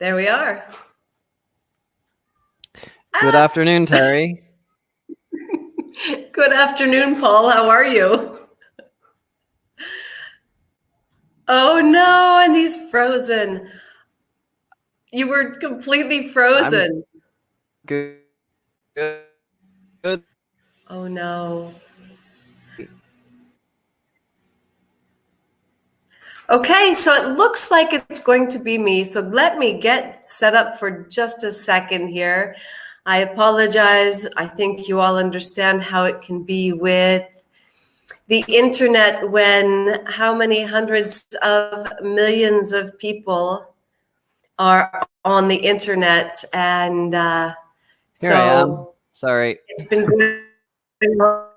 There we are. Good afternoon, Terry. Good afternoon, Paul. How are you? Oh no, and he's frozen. You were completely frozen. Good. Oh no. Okay, so it looks like it's going to be me. So let me get set up for just a second here. I apologize. I think you all understand how it can be with the internet when how many hundreds of millions of people are on the internet. And Here I am. so Sorry. it's been going on.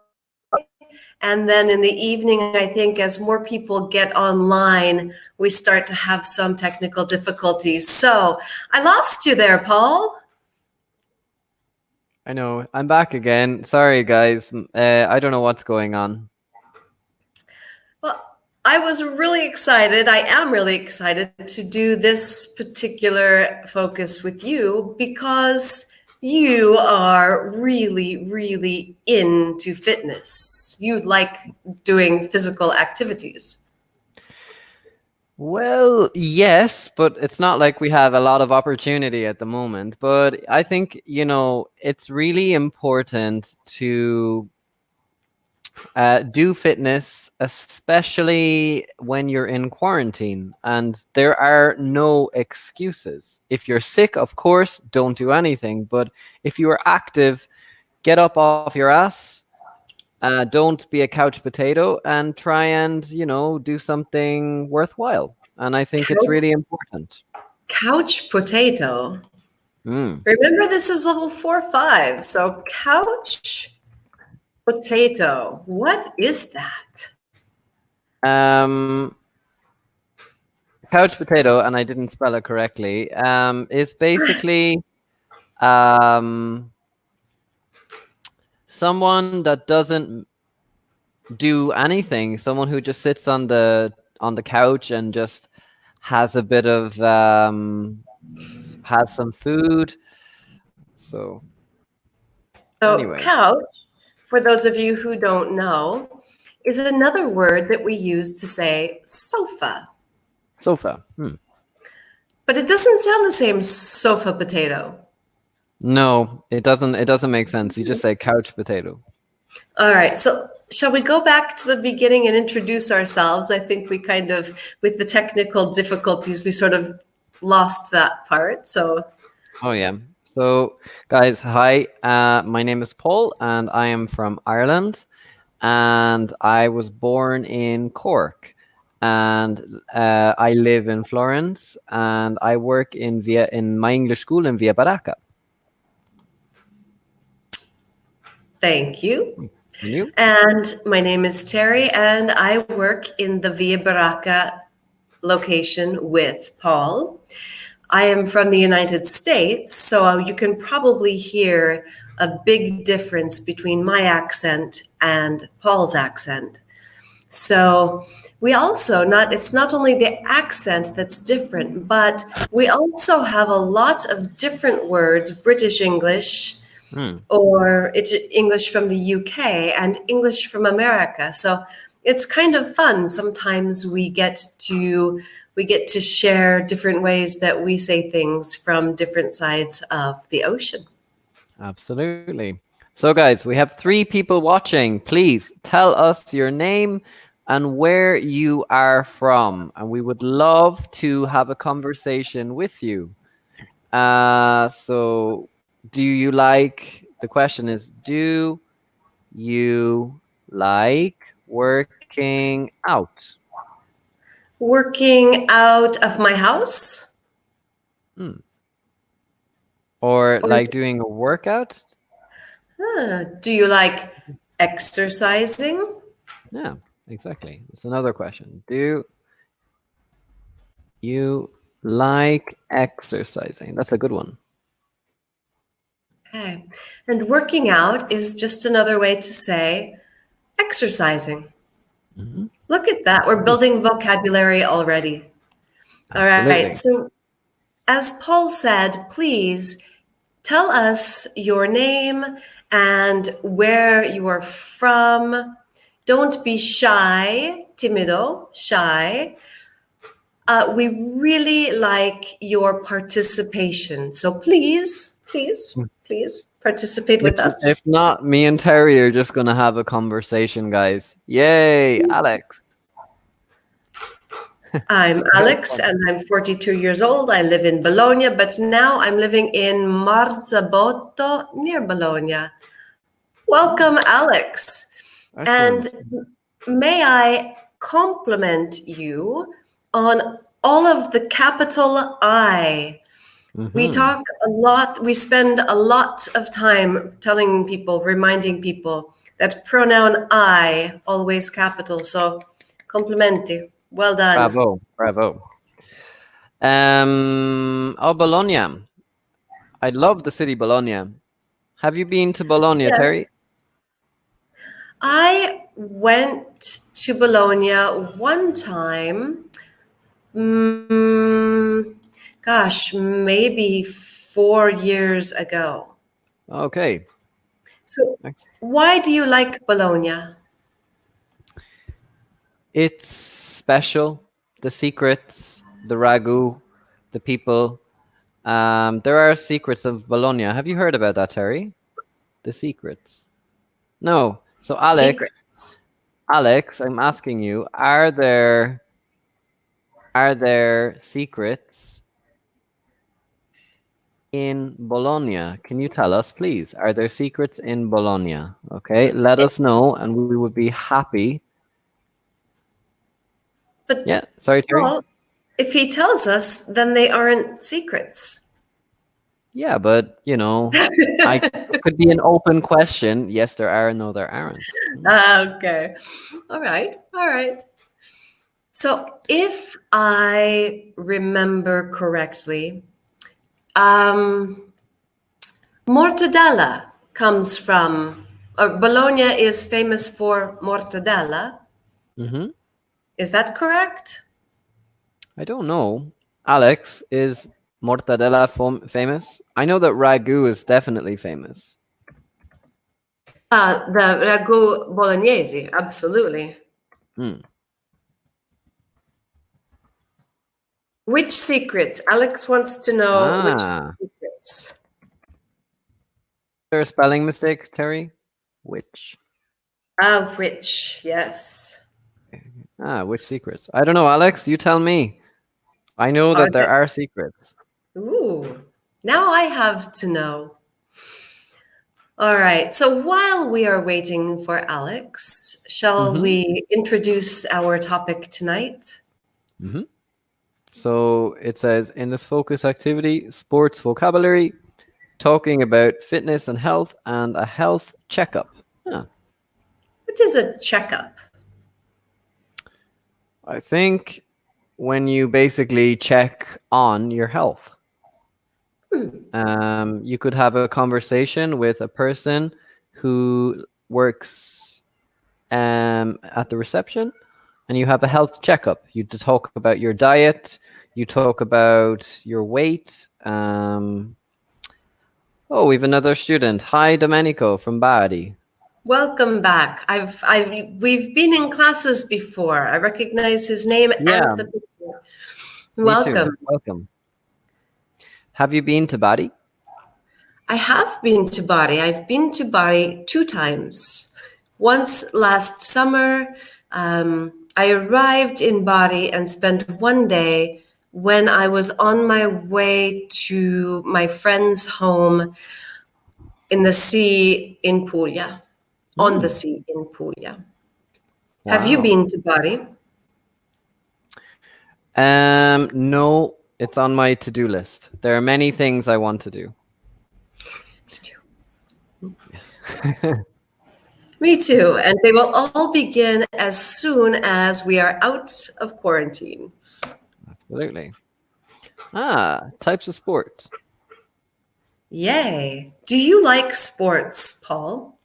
And then in the evening, I think as more people get online, we start to have some technical difficulties. So I lost you there, Paul. I know. I'm back again. Sorry, guys. I don't know what's going on. Well, I was really excited. I am really excited to do this particular focus with you because you are really, really into fitness. You like doing physical activities. Well, yes, but it's not like we have a lot of opportunity at the moment. But I think, it's really important to do fitness, especially when you're in quarantine. And there are no excuses. If you're sick, of course, don't do anything. But if you are active, get up off your ass. Don't be a couch potato and try and, do something worthwhile. And I think it's really important. Couch potato. Mm. Remember, this is level 4-5. So couch potato. What is that? Um, Couch potato, and I didn't spell it correctly, is basically someone that doesn't do anything. Someone who just sits on the couch and just has a bit of has some food. So anyway, Couch, for those of you who don't know, is another word that we use to say sofa. sofa. But it doesn't sound the same, sofa potato. No, it doesn't. It doesn't make sense. You just say couch potato. All right. So shall we go back to the beginning and introduce ourselves? I think we kind of, with the technical difficulties, we sort of lost that part. So Oh yeah. So guys, hi. My name is Paul, and I am from Ireland, and I was born in Cork, and I live in Florence, and I work in my English school in Via Baracca. thank you. And you? And my name is Terry, and I work in the Via Baracca location with Paul. I am from the United States, so you can probably hear a big difference between my accent and Paul's accent. So we also it's not only the accent that's different, but we also have a lot of different words, British English, or it's English from the UK and English from America. So it's kind of fun. Sometimes we get to share different ways that we say things from different sides of the ocean. Absolutely. So guys, we have 3 people watching. Please tell us your name and where you are from, and we would love to have a conversation with you. So the question is, do you like working out? Working out of my house? Or like doing a workout? Do you like exercising? Yeah, exactly. It's another question. Do you like exercising? That's a good one. Okay. And working out is just another way to say exercising. Look at that. We're building vocabulary already. All Absolutely. right. So as Paul said, please tell us your name and where you are from. Don't be shy, timido, shy. We really like your participation. So please, please, please participate with If us. not, me and Terry are just gonna have a conversation, guys. Yay, Alex. I'm Alex and I'm 42 years old. I live in Bologna, but now I'm living in Marzabotto near Bologna. Welcome, Alex. Excellent. And may I compliment you on all of the capital I. We Mm-hmm. talk a lot, we spend a lot of time telling people, reminding people that pronoun I, always capital. So, complimenti. Well done. Bravo, bravo. Oh, Bologna. I love the city Bologna. Have you been to Bologna, Yeah. Terry? I went to Bologna one time, mm, gosh, maybe 4 years ago. Okay. So, Ex- why do you like Bologna? It's special. The secrets, the ragu, the people. There are secrets of Bologna. Have you heard about that, Terry? The secrets. No. So, Secrets. Alex, I'm asking you: are there secrets in Bologna? Can you tell us, please? Are there secrets in Bologna? Okay, let us know, and we would be happy. But, Yeah. Sorry, Terry. Paul, if he tells us, then they aren't secrets. Yeah, but it could be an open question. Yes, there are. No, there aren't. Okay. All right. All right. So, if I remember correctly, um, mortadella comes from, or Bologna is famous for mortadella. Hmm. Is that correct? I don't know. Alex, is mortadella famous? I know that ragu is definitely famous. The ragu bolognese, absolutely. Hmm. Which secrets? Alex wants to know which Ah, secrets. there a spelling mistake, Terry? Which? Which, yes. Which secrets? I don't know, Alex. You tell me. I know Are that there there? are secrets. Ooh, now I have to know. All right. So while we are waiting for Alex, shall Mm-hmm. we introduce our topic tonight? Mm-hmm. So it says in this focus activity, sports vocabulary, talking about fitness and health, and a health checkup. Huh. What is a checkup? I think when you basically check on your health. You could have a conversation with a person who works at the reception, and you have a health checkup. You talk about your diet, you talk about your weight. Oh, we have another student. Hi, Domenico from Bari. Welcome back. We've been in classes before. I recognize his name and Yeah, the picture. me too. Welcome. Welcome. Have you been to Bari? I have been to Bari. I've been to Bari 2 times. Once last summer, I arrived in Bari and spent one day when I was on my way to my friend's home in the sea in Puglia, on the Hmm. sea in Puglia. Have you Wow. been to Bari? No, it's on my to-do list. There are many things I want to do. Me too. Me too. And they will all begin as soon as we are out of quarantine. Absolutely. Types of sports. Yay. Do you like sports, Paul?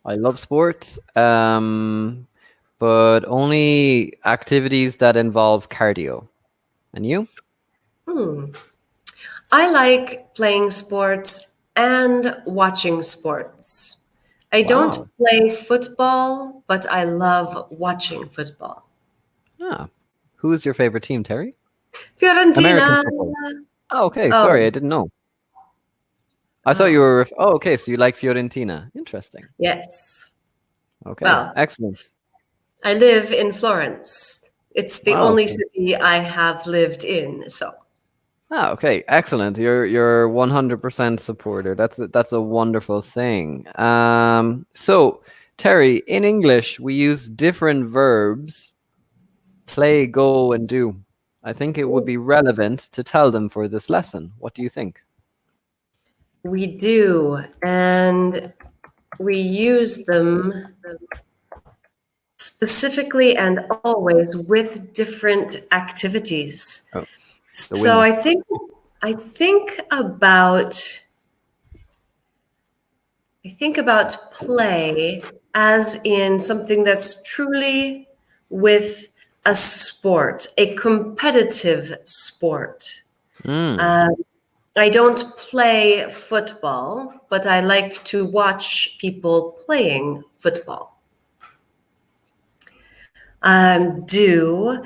I love sports, but only activities that involve cardio. And you? Hmm. I like playing sports and watching sports. I don't Wow. play football, but I love watching football. Ah. Who is your favorite team, Terry? American Fiorentina. football. Oh, okay. Sorry, I Oh, didn't know. I thought you oh, were. Oh, okay. So you like Fiorentina. Interesting. yes. Okay. Well, Excellent. I live in Florence. It's the Wow. only So, city I have lived in, so. okay. Excellent. You're 100% supporter. That's a wonderful thing. So Terry, in English, we use different verbs: play, go, and do. I think it would be relevant to tell them for this lesson. What do you think? We do, and we use them specifically and always with different activities. Oh, the So wind. I think about play as in something that's truly with a sport, a competitive sport. Mm. Um, I don't play football, but I like to watch people playing football. Do.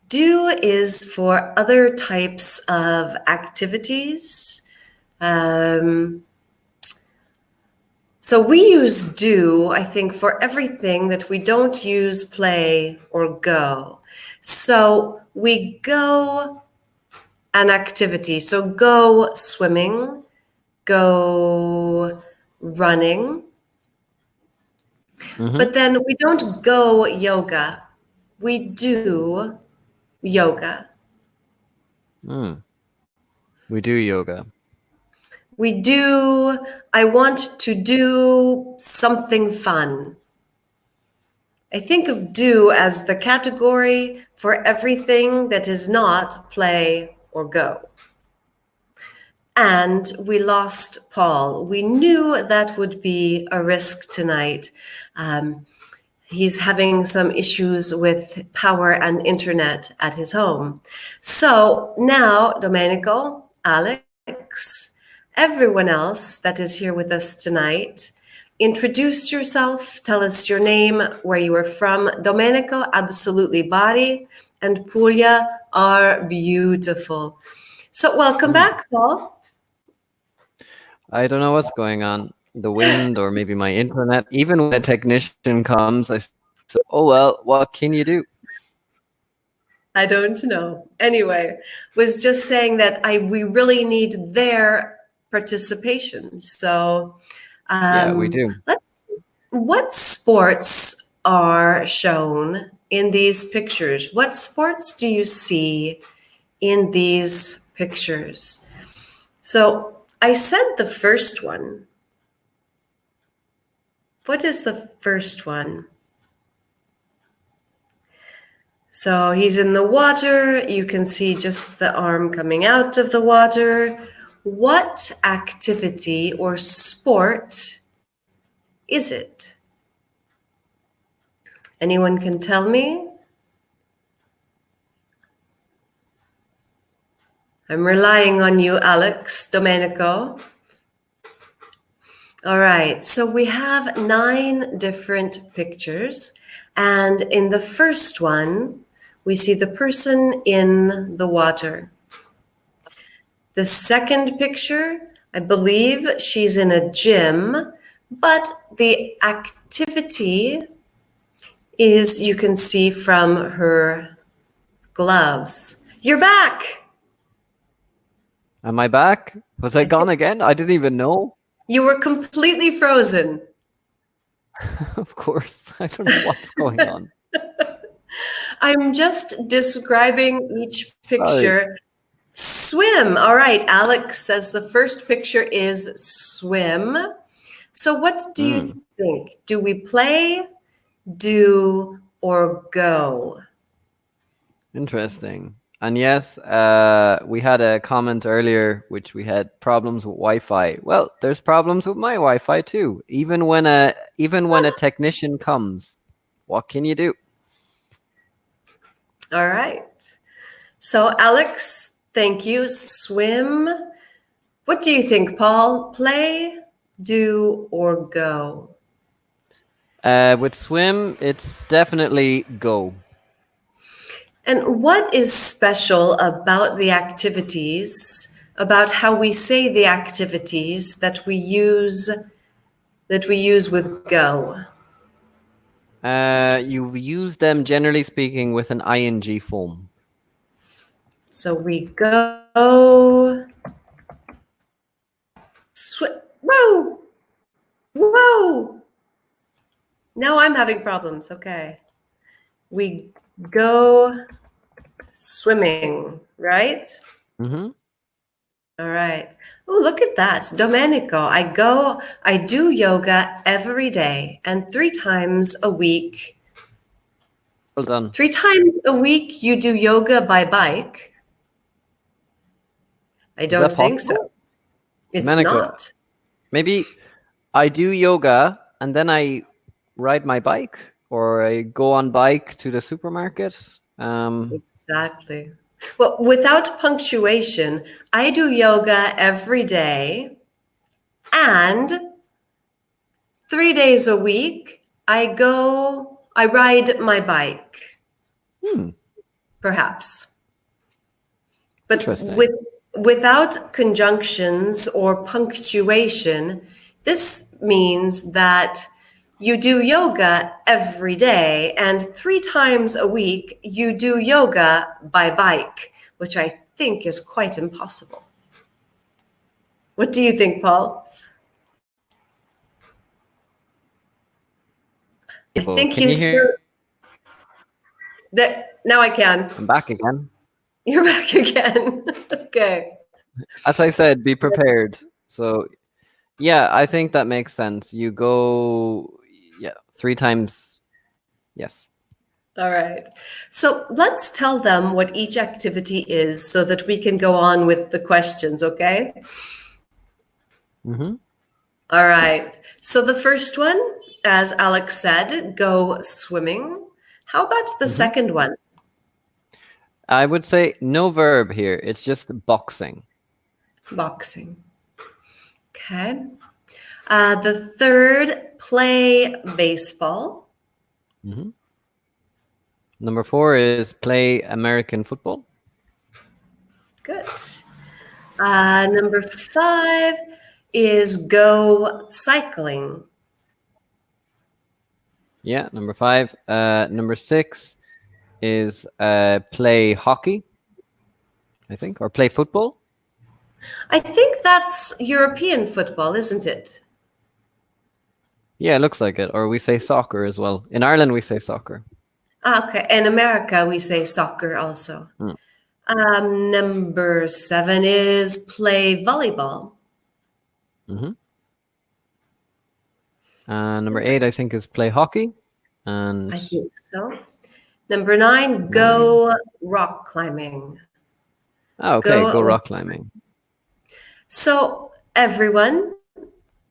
Do is for other types of activities. Um, so we use do, I think, for everything that we don't use play or go. So we go an activity. So go swimming, go running. Mm-hmm. But then we don't go yoga. We do yoga. Mm. We do yoga. I want to do something fun. I think of do as the category for everything that is not play or go. And we lost Paul. We knew that would be a risk tonight. Um, he's having some issues with power and internet at his home. So now, Domenico, Alex, everyone else that is here with us tonight, introduce yourself, tell us your name, where you are from. Domenico, absolutely body, and Puglia are beautiful. So welcome Mm. back, Paul. I don't know what's going on. The wind or maybe my internet. Even when a technician comes, I say, oh well, what can you do? I don't know. Anyway, was just saying that we really need their participation. So, Yeah, we um, do. let's. What sports are shown in these pictures? What sports do you see in these pictures? So I said the first one. What is the first one? So he's in the water. You can see just the arm coming out of the water. What activity or sport is it? Anyone can tell me? I'm relying on you, Alex, Domenico. All right, so we have 9 different pictures. And in the first one, we see the person in the water. The second picture, I believe she's in a gym, but the activity is you can see from her gloves. You're back. Am I back? Was I gone again? I didn't even know. You were completely frozen. Of course. I don't know what's going on. I'm just describing each Sorry. picture. Swim. All right, Alex says the first picture is swim. So what do you Mm, think? Do we play, do, or go? interesting. And yes, we had a comment earlier which we had problems with Wi-Fi. Well, there's problems with my Wi-Fi too. Even when a technician comes, what can you do? All right. So, Alex, thank you. Swim. What do you think, Paul? Play, do, or go? With swim, it's definitely go. And what is special about the activities, about how we say the activities that we use with go? You use them generally speaking with an ing form. So we go, whoa, whoa. Now I'm having problems. Okay. We go swimming, right? Mm-hmm. All right. Oh, look at that. Domenico, I do yoga every day and 3 times a week. Well done. 3 times a week you do yoga by bike? I Is don't that think so. possible? It's Domenico, not. maybe I do yoga and then I ride my bike or I go on bike to the supermarket. Exactly. Well, without punctuation, I do yoga every day and 3 days a week I ride my bike, Hmm, perhaps. But interesting. without conjunctions or punctuation, this means that you do yoga every day, and 3 times a week you do yoga by bike, which I think is quite impossible. What do you think, Paul? I Well, think can you he's hear? for that. Now I can. I'm back again. You're back again. Okay. As I said, be prepared. So yeah, I think that makes sense. You go, yeah, 3 times. Yes. All right. So let's tell them what each activity is so that we can go on with the questions, okay? Mm-hmm. All right. So the first one, as Alex said, go swimming. How about the Mm-hmm. second one? I would say no verb here. It's just boxing. Boxing. Okay. The third, play baseball. Mm-hmm. Number 4 is play American football. Good. Number 5 is go cycling. Yeah, number 5. Number 6 is play hockey, I think, or play football. I think that's European football, isn't it? Yeah, it looks like it. Or we say soccer as well. In Ireland, we say soccer. Okay. In America, we say soccer also. Mm. Number 7 is play volleyball. Mm-hmm. Number 8, I think, is play hockey. And I think so. Number 9, 9. go rock climbing. Oh, okay, go Go. rock climbing. So, everyone,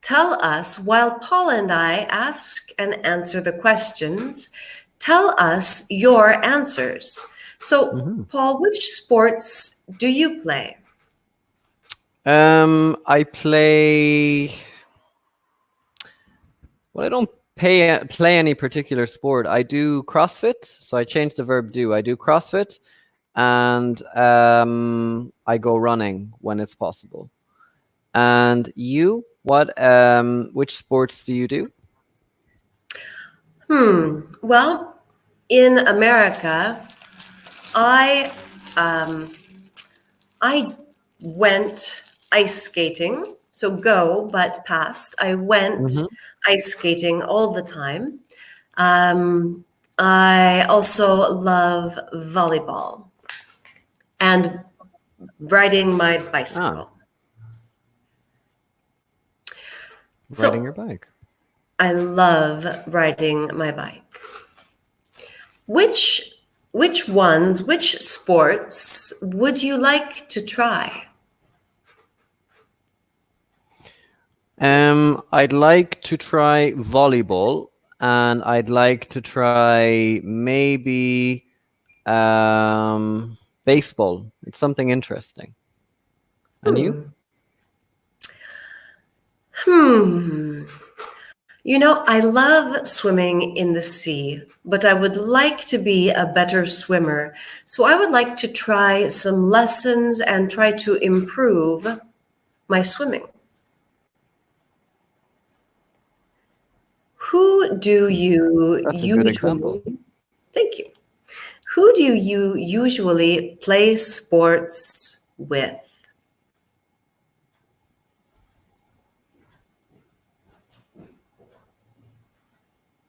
tell us while Paul and I ask and answer the questions, tell us your answers. So, Mm-hmm. Paul, which sports do you play? I play. Well, I don't play any particular sport. I do CrossFit, so I changed the verb do. I do CrossFit, and I go running when it's possible. And you, which sports do you do? Well, in America, I I went ice skating. So go, but past. I went Mm-hmm. ice skating all the time. I also love volleyball and riding my Ah, bicycle. riding your So bike. I love riding my bike. Which which sports would you like to try? I'd like to try volleyball, and I'd like to try maybe baseball. It's something interesting. And you? Hmm. You know, I love swimming in the sea, but I would like to be a better swimmer. So I would like to try some lessons and try to improve my swimming. Who do you That's a good example. usually, thank you. Who do you usually play sports with?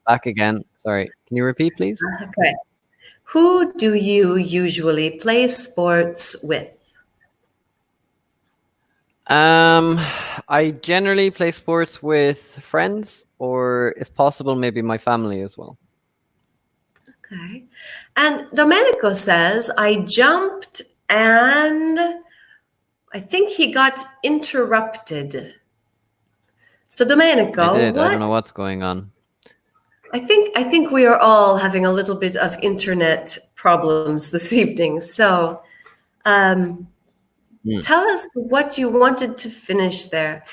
Back again. Sorry. Can you repeat, please? Okay. Who do you usually play sports with? Um, I generally play sports with friends, or if possible, maybe my family as well. Okay. And Domenico says, I jumped and I think he got interrupted. So I Domenico, did. I don't what know what's going on. I think we are all having a little bit of internet problems this evening. So um, Hmm. tell us what you wanted to finish there.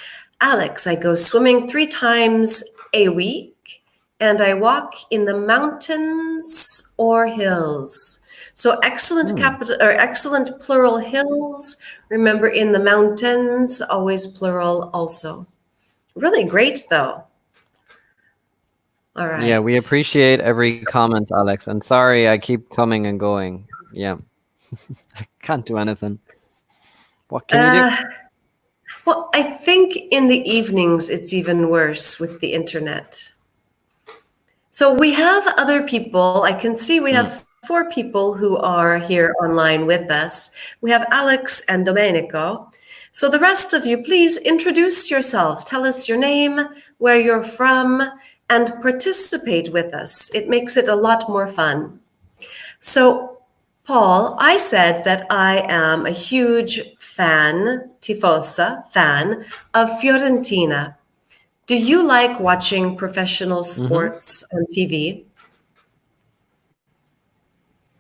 Alex, I go swimming 3 times a week and I walk in the mountains or hills. So excellent Hmm. capital or excellent plural hills. Remember in the mountains, always plural also. Really great though. All Yeah, we right. appreciate every comment, Alex. And sorry, I keep coming and going. Yeah, I can't do anything. What can you do? Uh, well, I think in the evenings it's even worse with the internet. So we have other people. I can see we Hmm. have 4 people who are here online with us. We have Alex and Domenico. So the rest of you, please introduce yourself. Tell us your name, where you're from, and participate with us. It makes it a lot more fun. So, Paul, I said that I am a huge fan, tifosa, fan of Fiorentina. Do you like watching professional Mm-hmm. sports on TV?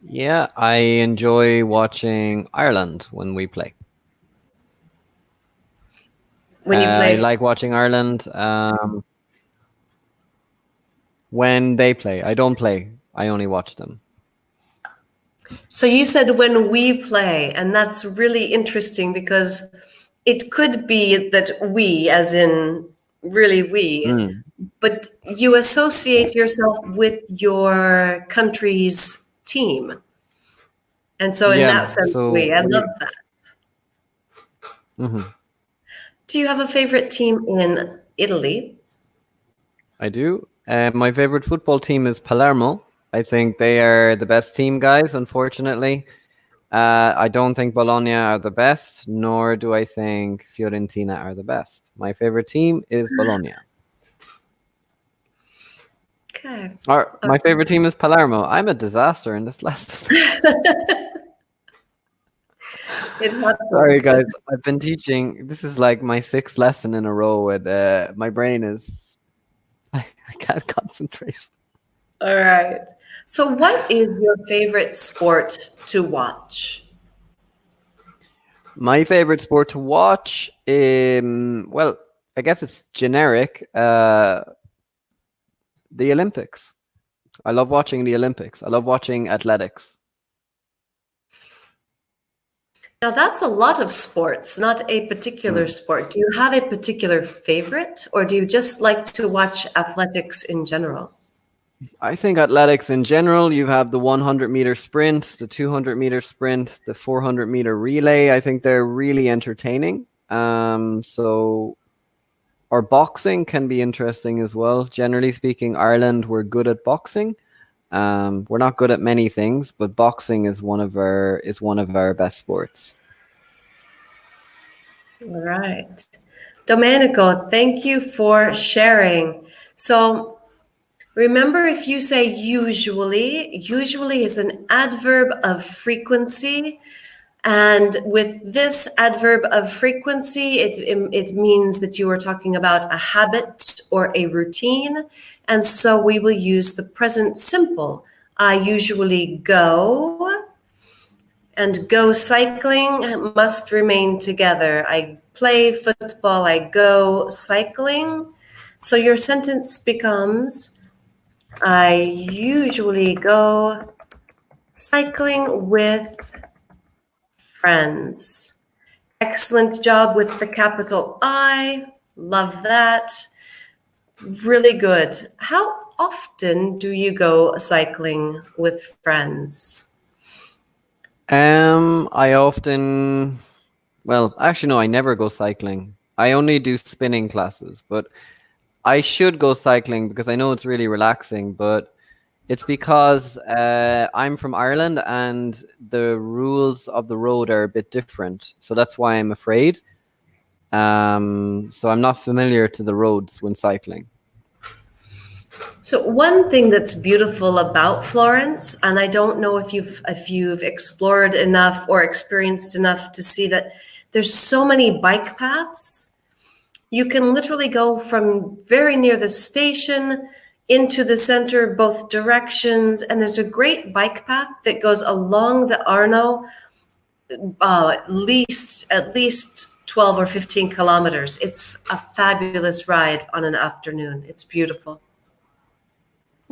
Yeah, I enjoy watching Ireland when we play. When you I play? like watching Ireland when they play. I don't play. I only watch them. So you said when we play, and that's really interesting because it could be that we, as in really we, Mm. but you associate yourself with your country's team. And so in Yeah. that sense, So we, I love we. that. Mhm. Do you have a favorite team in Italy? I do. My favorite football team is Palermo. I think they are the best team, guys. Unfortunately, I don't think Bologna are the best, nor do I think Fiorentina are the best. My favorite team is Bologna. Okay. Or my favorite team is Palermo. I'm a disaster in this lesson. It Sorry, happens. guys. I've been teaching. This is like my 6th lesson in a row, and my brain is. I can't concentrate. All right. So, what is your favorite sport to watch? My favorite sport to watch, well, I guess it's generic. The Olympics. I love watching the Olympics. I love watching athletics. Now, that's a lot of sports, not a particular Mm. sport. Do you have a particular favorite, or do you just like to watch athletics in general? I think athletics in general, you have the 100-meter sprint, the 200-meter sprint, the 400-meter relay. I think they're really entertaining. So, or boxing can be interesting as well. Generally speaking, Ireland, we're good at boxing. We're not good at many things, but boxing is one of our best sports. All right. Domenico, thank you for sharing. So, remember, if you say usually is an adverb of frequency. And with this adverb of frequency, it means that you are talking about a habit or a routine. And so we will use the present simple. I usually go. and go cycling must remain together. I play football, I go cycling. So your sentence becomes, I usually go cycling with friends. Excellent job with the capital I. Love that. Really good. How often do you go cycling with friends? I often, well, actually, no, I never go cycling. I only do spinning classes, but I should go cycling because I know it's really relaxing, but it's because I'm from Ireland and the rules of the road are a bit different. So that's why I'm afraid. So I'm not familiar to the roads when cycling. So one thing that's beautiful about Florence, and I don't know if you've explored enough or experienced enough to see that there's so many bike paths. You can literally go from very near the station into the center, both directions, and there's a great bike path that goes along the Arno, at least 12 or 15 kilometers. It's a fabulous ride on an afternoon. It's beautiful.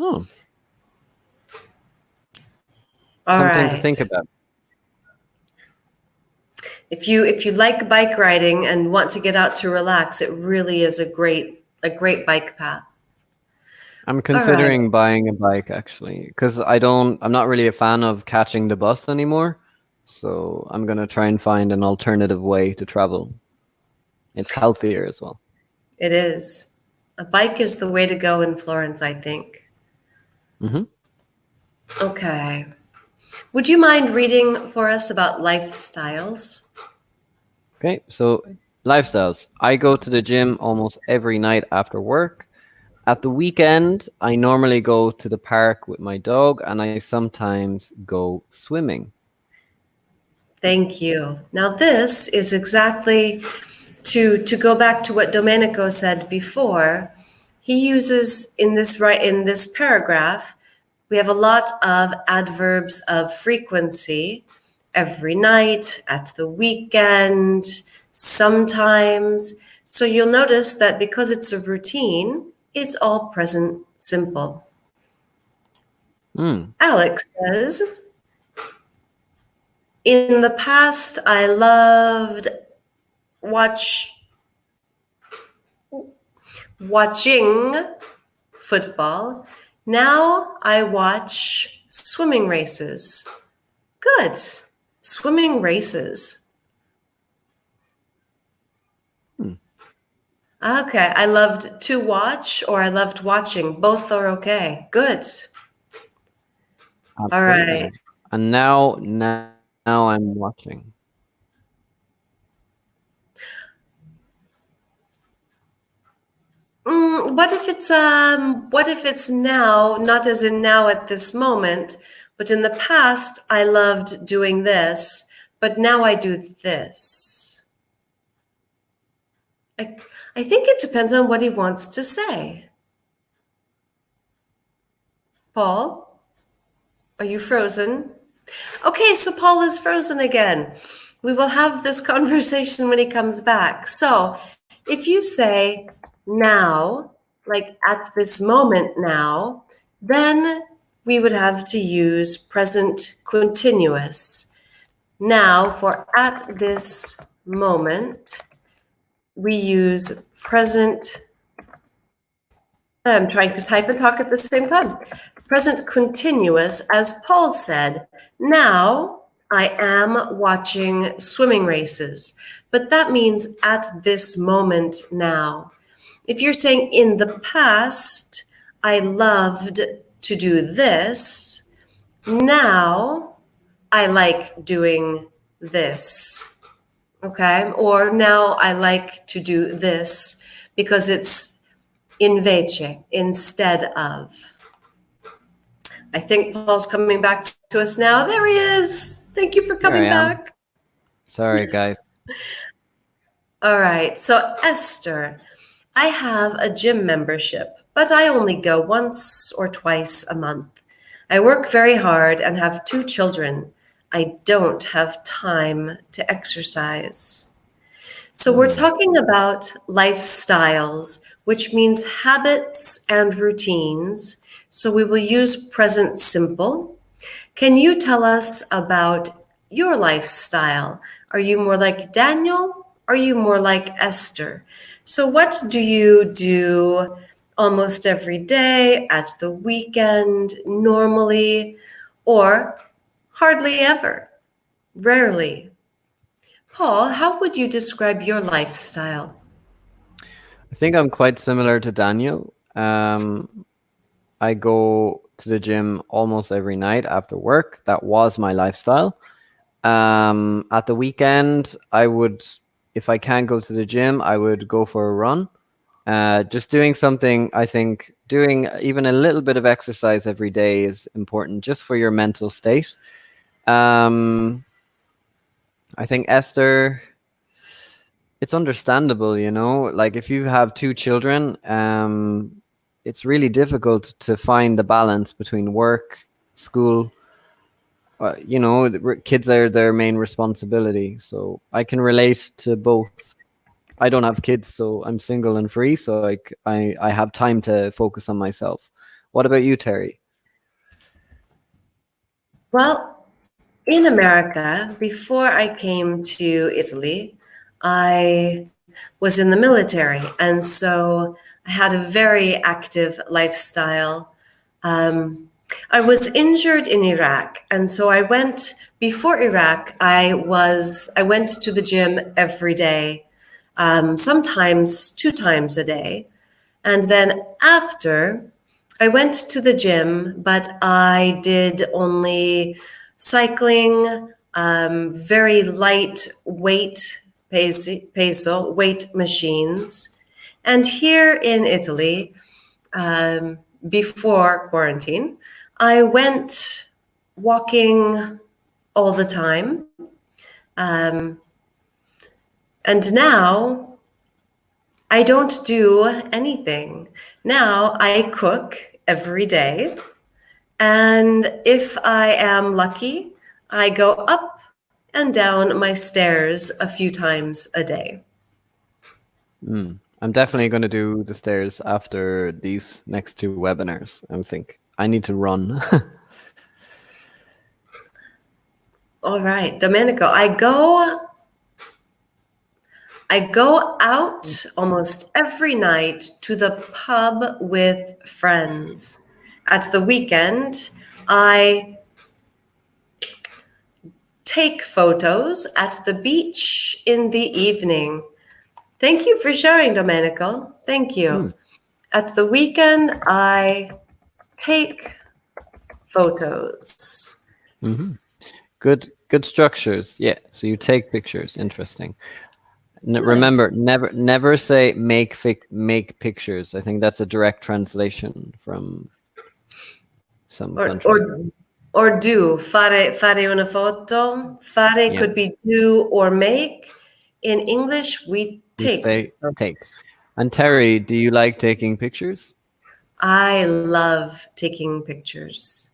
Oh, All something to right. think about. If you like bike riding and want to get out to relax, it really is a great bike path. I'm All right. considering buying a bike actually, because I'm not really a fan of catching the bus anymore. So I'm gonna try and find an alternative way to travel. It's healthier as well. It is. A bike is the way to go in Florence, I think. Hmm. Okay. Would you mind reading for us about lifestyles? Okay, so lifestyles. I go to the gym almost every night after work. At the weekend, I normally go to the park with my dog and I sometimes go swimming. Thank you. Now, this is exactly to go back to what Domenico said before. He uses in this paragraph, we have a lot of adverbs of frequency: every night, at the weekend, sometimes. So you'll notice that because it's a routine, it's all present simple. Mm. Alex says, in the past, I loved watch watching football. Now I watch swimming races. Good. Swimming races. Hmm. Okay. I loved to watch or I loved watching. Both are okay. Good. All right. Absolutely. And now I'm watching. What if it's now, not as in now at this moment, but in the past I loved doing this, but now I do this. I, I think it depends on what he wants to say. Paul, are you frozen? Okay, so Paul is frozen again. We will have this conversation when he comes back. So if you say now, like at this moment now, then we would have to use present continuous. Now, for at this moment, we use present. I'm trying to type and talk at the same time. Present continuous, as Paul said, now I am watching swimming races, but that means at this moment now. If you're saying in the past, I loved to do this, now I like doing this. Okay? Or now I like to do this because it's invece, instead of. I think Paul's coming back to us now. There he is. Thank you for Here I coming am. back. Sorry, guys. All right. So, Esther, I have a gym membership, but I only go once or twice a month. I work very hard and have two children. I don't have time to exercise. So we're Hmm. talking about lifestyles, which means habits and routines. So we will use present simple. Can you tell us about your lifestyle? Are you more like Daniel? Are you more like Esther? So what do you do almost every day, at the weekend, normally, or hardly ever, rarely? Paul, how would you describe your lifestyle? I think I'm quite similar to Daniel. I go to the gym almost every night after work. That was my lifestyle. At the weekend, I would, if I can't go to the gym, I would go for a run. Just doing something, I think doing even a little bit of exercise every day is important just for your mental state. Um, I think Esther, it's understandable, like if you have two children, it's really difficult to find the balance between work, school. Kids are their main responsibility. So I can relate to both. I don't have kids, so I'm single and free. So I have time to focus on myself. What about you, Terry? Well, in America, before I came to Italy, I was in the military. And so I had a very active lifestyle. Um, I was injured in Iraq. And so before Iraq, I went to the gym every day, sometimes 2 times a day. And then after, I went to the gym, but I did only cycling, very light weight peso weight machines. And here in Italy, um, before quarantine, I went walking all the time. Um, and now I don't do anything. Now I cook every day. And if I am lucky, I go up and down my stairs a few times a day. I'm definitely going to do the stairs after these next two webinars. I think I need to run. All right, Domenico, I go out almost every night to the pub with friends. At the weekend, I take photos at the beach in the evening. Thank you for sharing, Domenico. Thank you. Mm, At the weekend, I take photos. hmm. Good structures. Yeah. So you take pictures. Interesting. Remember, Nice. never say make pictures. I think that's a direct translation from some Or, countries. or, or do. Fare una foto. Fare Yeah. could be do or make. In English, we We take stay take. photos. And Terry, do you like taking pictures? I love taking pictures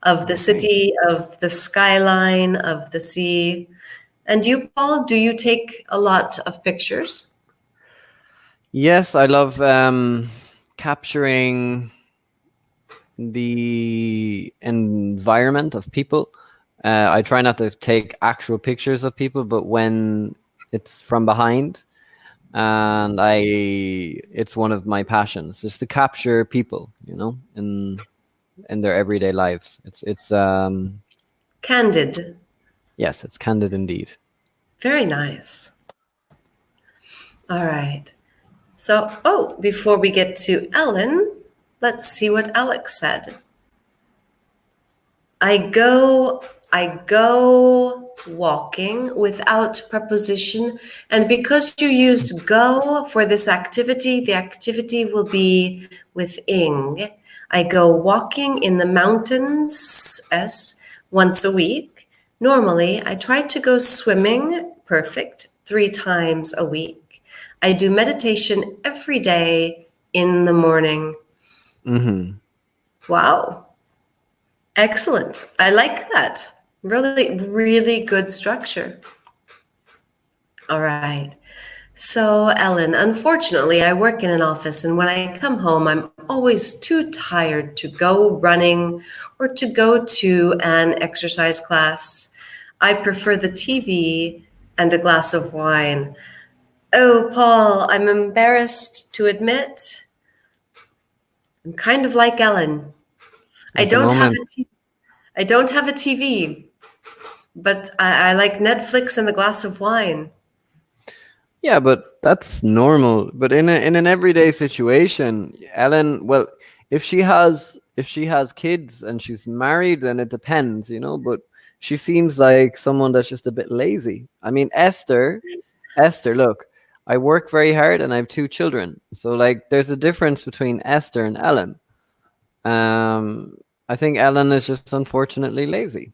of the Okay. city, of the skyline, of the sea. And you, Paul, do you take a lot of pictures? Yes, I love capturing the environment of people. I try not to take actual pictures of people, but when it's from behind, and it's one of my passions, is to capture people, in their everyday lives. It's Candid. yes, it's candid indeed. Very nice. All right. So, before we get to Ellen, let's see what Alex said. I go walking without preposition, and because you used go for this activity, the activity will be with ing. I go walking in the mountains once a week. Normally, I try to go swimming, perfect, 3 times a week. I do meditation every day in the morning. Hmm. Wow. Excellent. I like that. Really, really good structure. All right. So, Ellen, unfortunately, I work in an office, and when I come home, I'm always too tired to go running or to go to an exercise class. I prefer the TV and a glass of wine. Oh, Paul, I'm embarrassed to admit I'm kind of like Ellen. I At the don't have moment. a I don't have a TV, but I like Netflix and a glass of wine. Yeah, but that's normal. But in an everyday situation, Ellen, well, if she has kids and she's married, then it depends, but she seems like someone that's just a bit lazy. I mean, Esther, look, I work very hard and I have two children. So like there's a difference between Esther and Ellen. Um I think Ellen is just unfortunately lazy.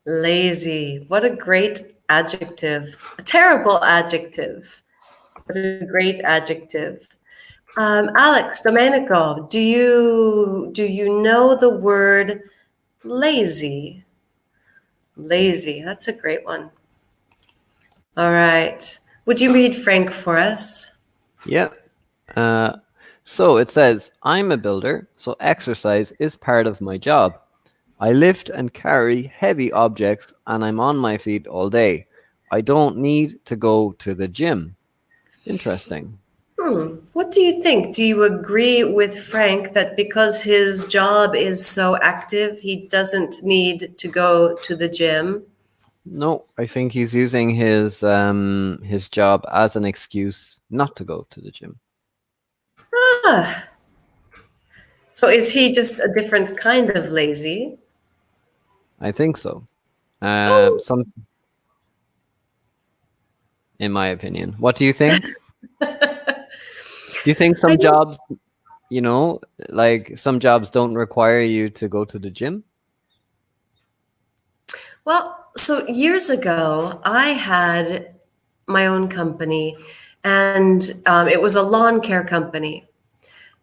Lazy. What a great adjective. A terrible adjective, but a great adjective. Alex, Domenico, do you know the word lazy? Lazy. That's a great one. All right. Would you read Frank for us? Yeah. Uh so it says, I'm a builder, so exercise is part of my job. I lift and carry heavy objects and I'm on my feet all day. I don't need to go to the gym. Interesting. What do you think? Do you agree with Frank that because his job is so active, he doesn't need to go to the gym? No, I think he's using his job as an excuse not to go to the gym. Ah, so is he just a different kind of lazy? I think so. Oh, Some, in my opinion. What do you think? Do you think I some don't. jobs, you know, like some jobs don't require you to go to the gym? Well, so years ago, I had my own company, and it was a lawn care company.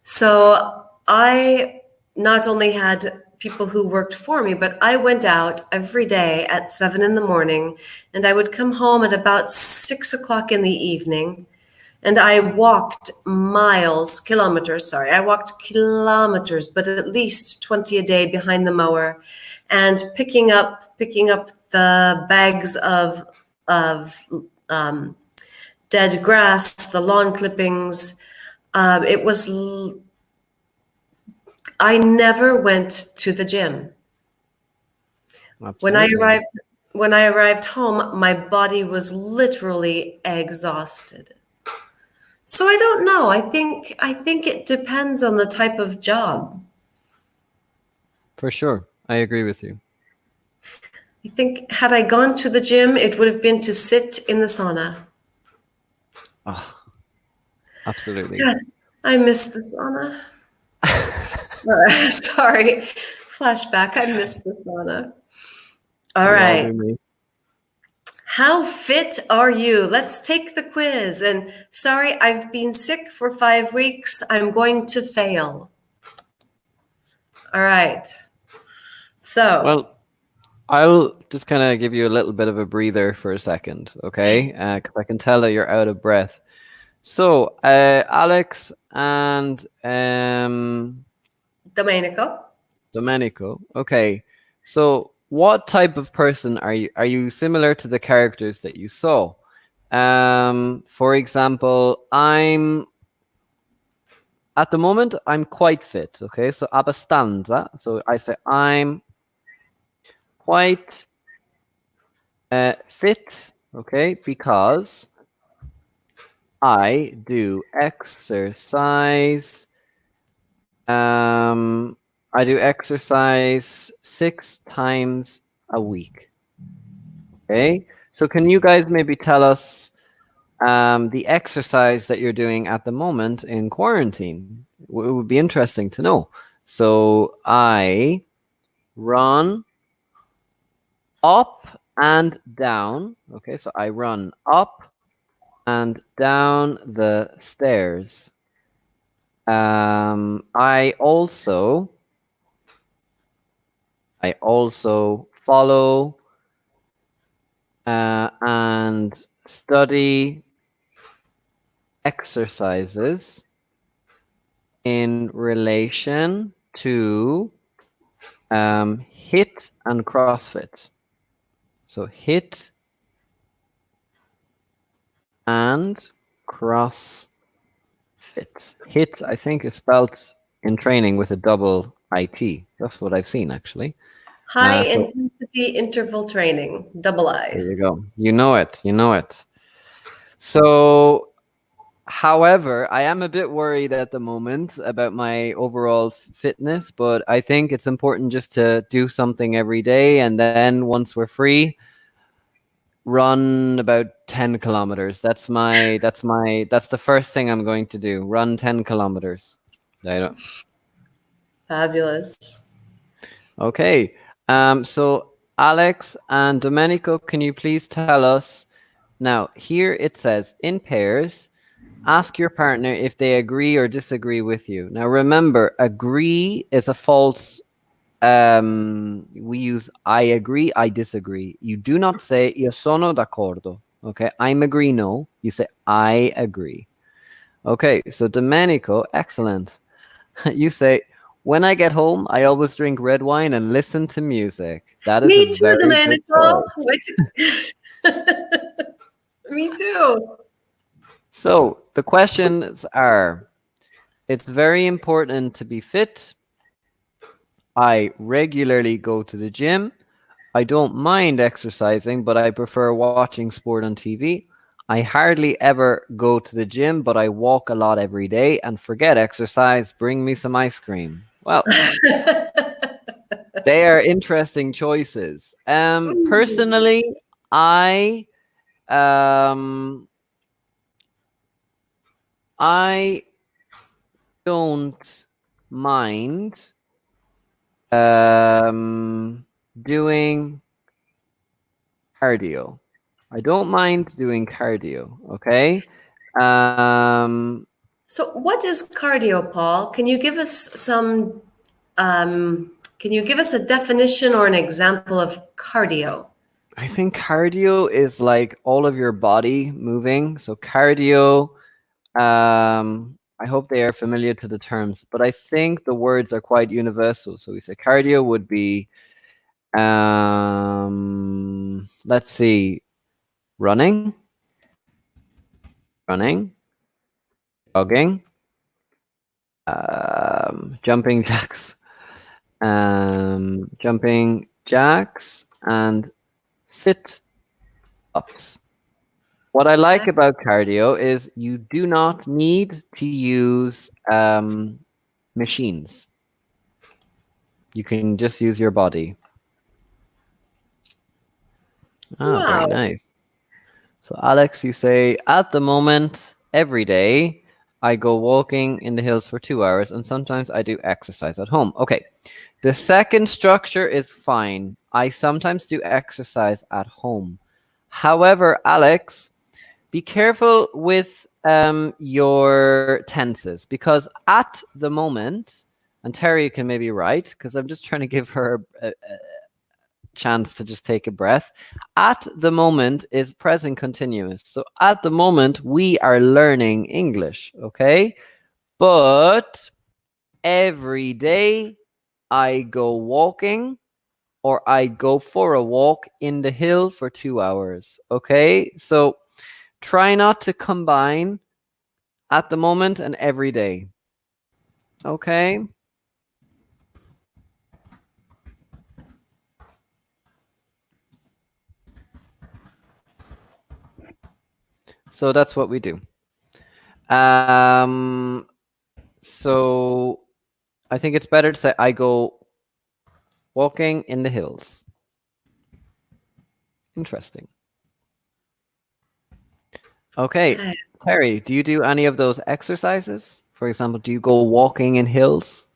So I not only had people who worked for me, but I went out every day at 7 in the morning, and I would come home at about 6 o'clock in the evening. And I walked kilometers, sorry. I walked kilometers, but at least 20 a day behind the mower and picking up the bags of um, dead grass, the lawn clippings. It was I never went to the gym. When I Absolutely. arrived when I arrived home, my body was literally exhausted. So I don't know. I think it depends on the type of job. For sure. I agree with you. I think had I gone to the gym, it would have been to sit in the sauna. Oh, absolutely. God, I miss the sauna. Sorry. Flashback. I miss the sauna. All We all right. do, mate. How fit are you? Let's take the quiz. And sorry, I've been sick for 5 weeks. I'm going to fail. All right. So, Well, I'll just kind of give you a little bit of a breather for a second, okay? Because I can tell that you're out of breath. So, Alex and Domenico. Domenico. Okay. So, what type of person are you? Are you similar to the characters that you saw? For example, at the moment I'm quite fit. Okay, so abbastanza. So I say I'm quite fit. Okay, because I do exercise. I do exercise 6 times a week. Okay. So can you guys maybe tell us the exercise that you're doing at the moment in quarantine? It would be interesting to know. So I run up and down. Okay, so I run up and down the stairs. I also follow and study exercises in relation to HIIT and CrossFit. So HIIT and CrossFit. HIIT, I think, is spelled in training with a double IT. That's what I've seen, actually. High So intensity interval training, double there I. you go. You know it. You know it. So, however, I am a bit worried at the moment about my overall fitness, but I think it's important just to do something every day. And then once we're free, run about 10 kilometers. That's the first thing I'm going to do. Run 10 kilometers. I don't. Fabulous. Okay. So Alex and Domenico, can you please tell us now? Here it says in pairs, ask your partner if they agree or disagree with you. Now remember, agree is a false. We use I agree, I disagree. You do not say io sono d'accordo. Okay, I'm agree. No, you say I agree. Okay, so Domenico, excellent. You say, when I get home, I always drink red wine and listen to music. That is a Me too, very good Domenico. choice. Me too. So the questions are, it's very important to be fit. I regularly go to the gym. I don't mind exercising, but I prefer watching sport on TV. I hardly ever go to the gym, but I walk a lot every day. And forget exercise, bring me some ice cream. Well, they are interesting choices. Personally, I um I don't mind doing cardio. I don't mind doing cardio, okay? So, what is cardio, Paul? Can you give us some? Can you give us a definition or an example of cardio? I think cardio is like all of your body moving. So cardio, I hope they are familiar to the terms, but I think the words are quite universal. So we say cardio would be, let's see, running, running, jogging, jumping jacks, jumping jacks, and sit ups. What I like about cardio is you do not need to use machines. You can just use your body. Ah, very Wow. nice. So, Alex, you say, at the moment, every day, I go walking in the hills for 2 hours, and sometimes I do exercise at home. Okay. The second structure is fine. I sometimes do exercise at home. However, Alex, be careful with your tenses, because at the moment, and Terry can maybe write, because I'm just trying to give her a chance to just take a breath. At the moment is present continuous. So at the moment, we are learning English, okay? But every day I go walking, or I go for a walk in the hill for 2 hours, okay? So try not to combine at the moment and every day, okay? So that's what we do. So I think it's better to say I go walking in the hills. Interesting. Okay, Terry, do you do any of those exercises? For example, do you go walking in hills?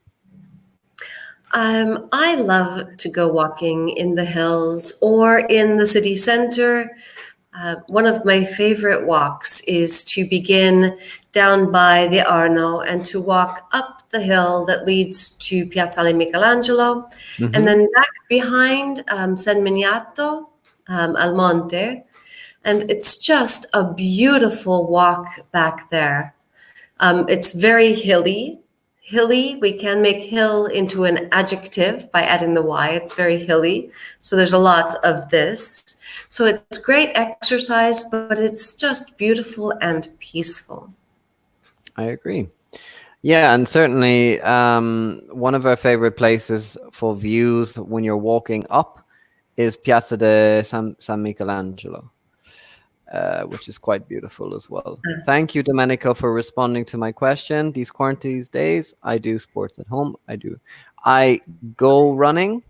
I love to go walking in the hills or in the city center. One of my favorite walks is to begin down by the Arno and to walk up the hill that leads to Piazzale Michelangelo, and then back behind San Miniato, Al Monte. And it's just a beautiful walk back there. It's very hilly. Hilly, we can make hill into an adjective by adding the Y. It's very hilly. So there's a lot of this. So it's great exercise, but it's just beautiful and peaceful. I agree. Yeah, and certainly one of our favorite places for views when you're walking up is Piazza de San Michelangelo. Which is quite beautiful as well. Thank you, Domenico, for responding to my question. These quarantine days, I do sports at home. I go running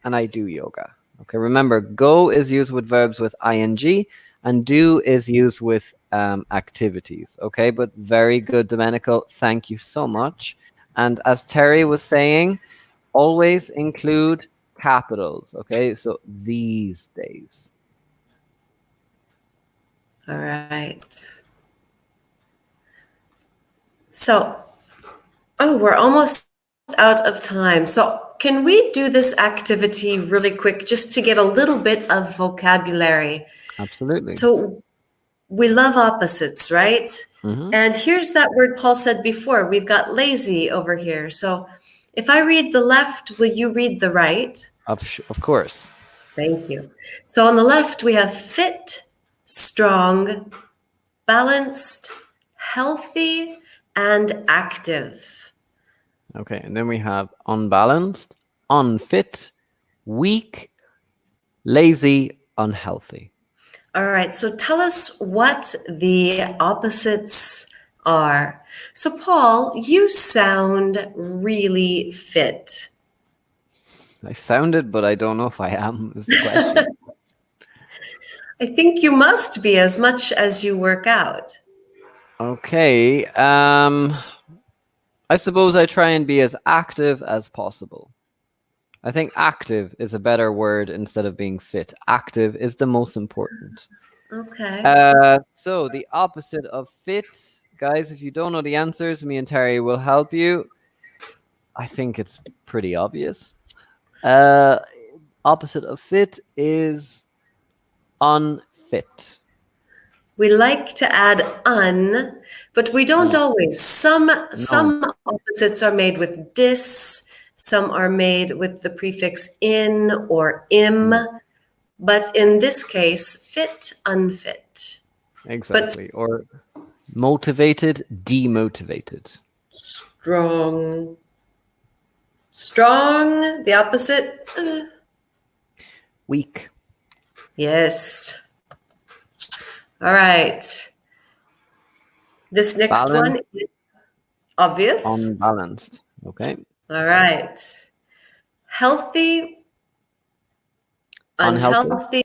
and I do yoga. Okay, remember, go is used with verbs with ing and do is used with activities. Okay, but very good, Domenico. Thank you so much. And as Terry was saying, always include capitals. Okay, so these days. All right. So, we're almost out of time. So, can we do this activity really quick just to get a little bit of vocabulary? Absolutely. So, we love opposites, right? And here's that word Paul said before. We've got lazy over here. So, if I read the left, will you read the right? Of course. Thank you. So, on the left, we have fit, strong, balanced, healthy, and active. Okay, and then we have unbalanced, unfit, weak, lazy, unhealthy. All right, so tell us what the opposites are. So, Paul, you sound really fit. I sounded, but I don't know if I am, is the question. I think you must be as much as you work out. Okay, I suppose I try and be as active as possible. I think active is a better word instead of being fit. Active is the most important. Okay. So the opposite of fit, guys, if you don't know the answers, me and Terry will help you. I think it's pretty obvious. Opposite of fit is unfit. We like to add un, but we don't always. Some opposites are made with dis, some are made with the prefix in or im, but in this case, fit, unfit. Exactly. Or motivated, demotivated. Strong. Strong, the opposite. Weak. Yes. All right. This next Balanced. one is obvious. Unbalanced. Okay. All right. Healthy, unhealthy.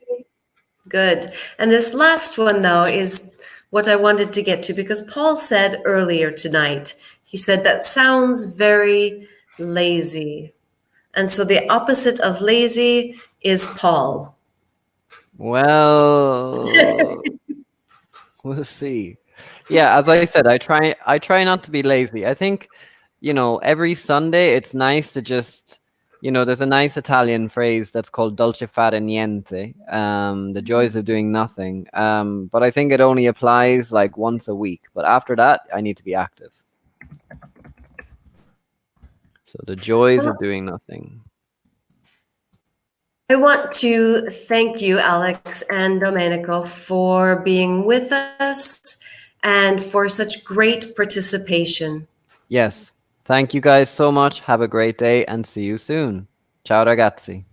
Good. And this last one, though, is what I wanted to get to because Paul said earlier tonight, he said that sounds very lazy. And so the opposite of lazy is Paul. Well, we'll see. Yeah, as I said, I try not to be lazy. I think, every Sunday it's nice to just, there's a nice Italian phrase that's called dolce fare niente, the joys of doing nothing. But I think it only applies like once a week. But after that, I need to be active. So the joys of doing nothing. I want to thank you, Alex and Domenico, for being with us and for such great participation. Yes. Thank you guys so much. Have a great day and see you soon. Ciao ragazzi.